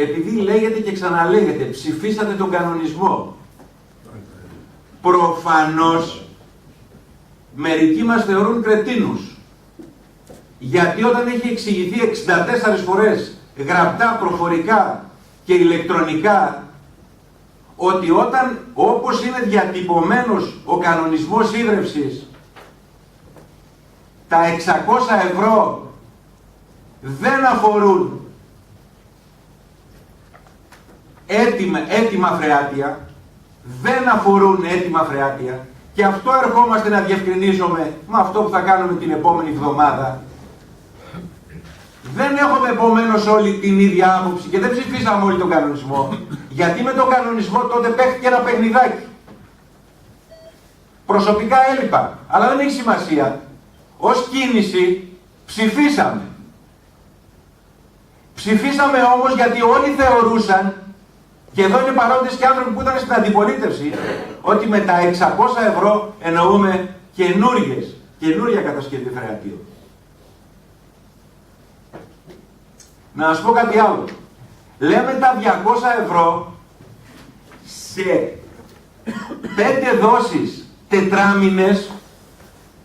επειδή λέγεται και ξαναλέγεται, ψηφίσατε τον κανονισμό. Προφανώς, μερικοί μας θεωρούν κρετίνους. Γιατί όταν έχει εξηγηθεί 64 φορές, γραπτά, προφορικά και ηλεκτρονικά, ότι όταν, όπως είναι διατυπωμένος ο κανονισμός ίδρυυσης, τα 600 ευρώ δεν αφορούν έτοιμα φρεάτια, δεν αφορούν έτοιμα φρεάτια, και αυτό ερχόμαστε να διευκρινίσουμε με αυτό που θα κάνουμε την επόμενη εβδομάδα. Δεν έχουμε επομένως όλη την ίδια άποψη και δεν ψηφίσαμε όλοι τον κανονισμό, γιατί με τον κανονισμό τότε παίχτηκε ένα παιχνιδάκι. Προσωπικά έλειπα, αλλά δεν έχει σημασία. Ως κίνηση ψηφίσαμε. Ψηφίσαμε όμως γιατί όλοι θεωρούσαν, και εδώ είναι παρόντες και άνθρωποι που ήταν στην αντιπολίτευση, ότι με τα 600 ευρώ εννοούμε καινούρια κατασκευή φρεατίου. Να σας πω κάτι άλλο. Λέμε τα 200 ευρώ σε 5 δόσεις τετράμινες,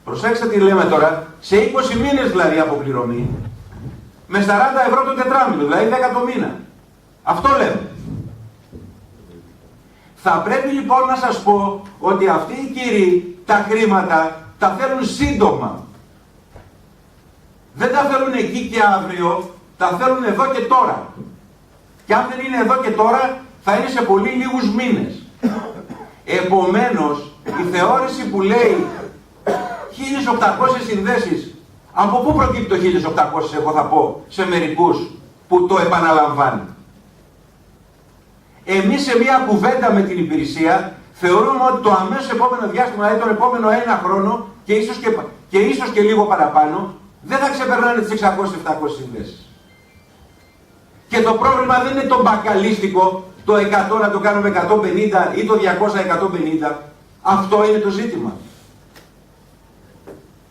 προσέξτε τι λέμε τώρα, σε 20 μήνες δηλαδή αποπληρωμή, με 40 ευρώ το τετράμινο, δηλαδή 10 το μήνα. Αυτό λέμε. Θα πρέπει λοιπόν να σας πω ότι αυτοί οι κύριοι τα χρήματα τα θέλουν σύντομα. Δεν τα θέλουν εκεί και αύριο, τα θέλουν εδώ και τώρα. Και αν δεν είναι εδώ και τώρα, θα είναι σε πολύ λίγους μήνες. Επομένως, η θεώρηση που λέει 1.800 συνδέσεις, από πού προκύπτει το 1.800, εγώ θα πω, σε μερικούς που το επαναλαμβάνουν. Εμείς σε μια κουβέντα με την υπηρεσία θεωρούμε ότι το αμέσως επόμενο διάστημα, δηλαδή τον επόμενο 1 χρόνο και ίσως και λίγο παραπάνω, δεν θα ξεπερνάνε τις 600-700 συνδέσεις. Και το πρόβλημα δεν είναι το μπακαλίστικο, το 100 να το κάνουμε 150 ή το 200-150. Αυτό είναι το ζήτημα.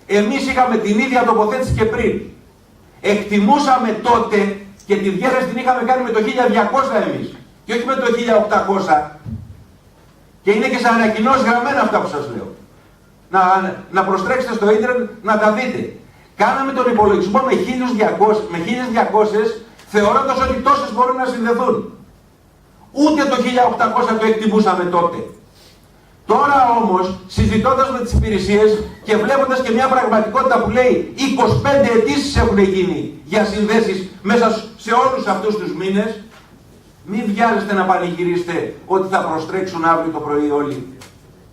Εμείς είχαμε την ίδια τοποθέτηση και πριν. Εκτιμούσαμε τότε και τη διέρεση την είχαμε κάνει με το 1200 εμείς και όχι με το 1800. Και είναι και σε ανακοινώσεις γραμμένα αυτά που σας λέω. Να προστρέξετε στο ίντερνετ να τα δείτε. Κάναμε τον υπολογισμό με 1200 θεωρώντας ότι τόσες μπορούν να συνδεθούν. Ούτε το 1800 το εκτιμούσαμε τότε. Τώρα όμως, συζητώντας με τις υπηρεσίες και βλέποντας και μια πραγματικότητα που λέει 25 αιτήσεις έχουν γίνει για συνδέσεις μέσα σε όλους αυτούς τους μήνες, μην βιάζεστε να πανηγυρίσετε ότι θα προστρέξουν αύριο το πρωί όλοι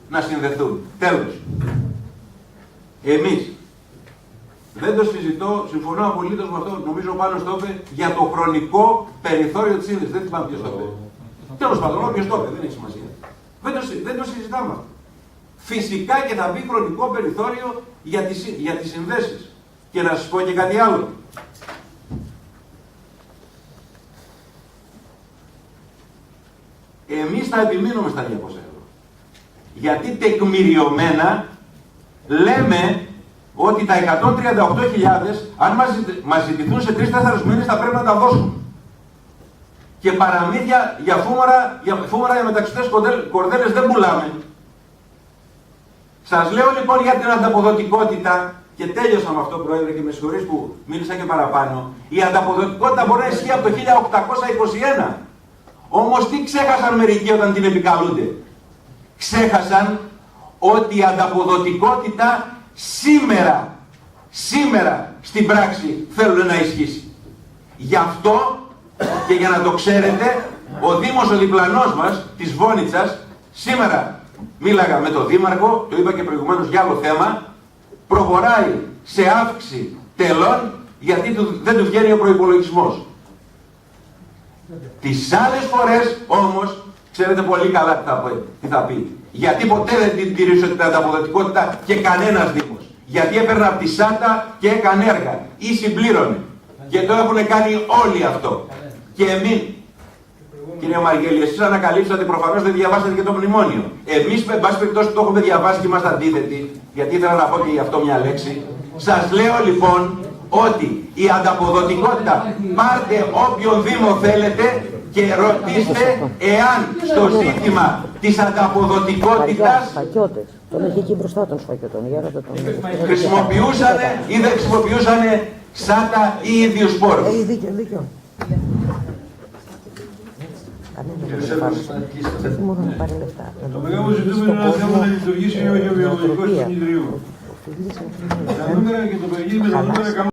να συνδεθούν. Τέλος. Εμείς δεν το συζητώ, συμφωνώ απολύτως με αυτό, νομίζω πάνω στο είπε, για το χρονικό περιθώριο της σύνδεσης. Δεν θυμάμαι ποιος το είπε. Τέλος πάντων, όποιος το είπε, δεν έχει σημασία. Δεν το συζητάμε αυτό. Φυσικά και θα μπει χρονικό περιθώριο για τις συνδέσεις. Και να σας πω και κάτι άλλο. Εμείς θα επιμείνουμε στα 200 ευρώ. Γιατί τεκμηριωμένα λέμε ότι τα 138.000, αν μας ζητηθούν σε 3-4 μήνες, θα πρέπει να τα δώσουμε. Και παραμύθια για φούμαρα για μεταξωτές κορδέλες δεν πουλάμε. Σας λέω λοιπόν για την ανταποδοτικότητα, και τέλειωσα με αυτό, Πρόεδρε, και με συγχωρείς που μίλησα και παραπάνω. Η ανταποδοτικότητα μπορεί να ισχύει από το 1821. Όμως τι ξέχασαν μερικοί όταν την επικαλούνται? Ξέχασαν ότι η ανταποδοτικότητα σήμερα στην πράξη θέλουν να ισχύσει. Γι' αυτό και για να το ξέρετε, ο Δήμος ο διπλανός μας, της Βόνιτσας, σήμερα μίλαγα με τον Δήμαρχο, το είπα και προηγουμένως για άλλο θέμα, προχωράει σε αύξηση τελών γιατί δεν του βγαίνει ο προϋπολογισμός. Τις άλλες φορές όμως, ξέρετε πολύ καλά τι θα πει. Γιατί ποτέ δεν την τηρήσε την ανταποδοτικότητα και κανένας Δήμος. Γιατί έπαιρνε από τη ΣΑΤΑ και έκανε έργα ή συμπλήρωνε. Και το έχουν κάνει όλοι αυτό. Και εμείς, κύριε Μαργέλη, εσείς ανακαλύψατε, προφανώς δεν διαβάσατε και το μνημόνιο. Εμείς, με πάση περιπτώσει, το έχουμε διαβάσει και είμαστε αντίθετοι, γιατί ήθελα να πω και γι' αυτό μια λέξη. Σας λέω λοιπόν ότι η ανταποδοτικότητα, πάρτε όποιον Δήμο θέλετε και ρωτήστε εάν στο ζήτημα της ανταποδοτικότητας τον έχει εκεί μπροστά των σφακιωτών. χρησιμοποιούσανε ή δεν χρησιμοποιούσανε ΣΑΤΑ ή ίδιους πόρους. Δίκιο. Δεν μόνο να πάρει λεφτά. Το μεγάλο ζητούμενο είναι ένα θέμα να λειτουργήσει ο βιολογικός του Ιδρύου. Τα νούμερα και το περιήγει με τα νούμερα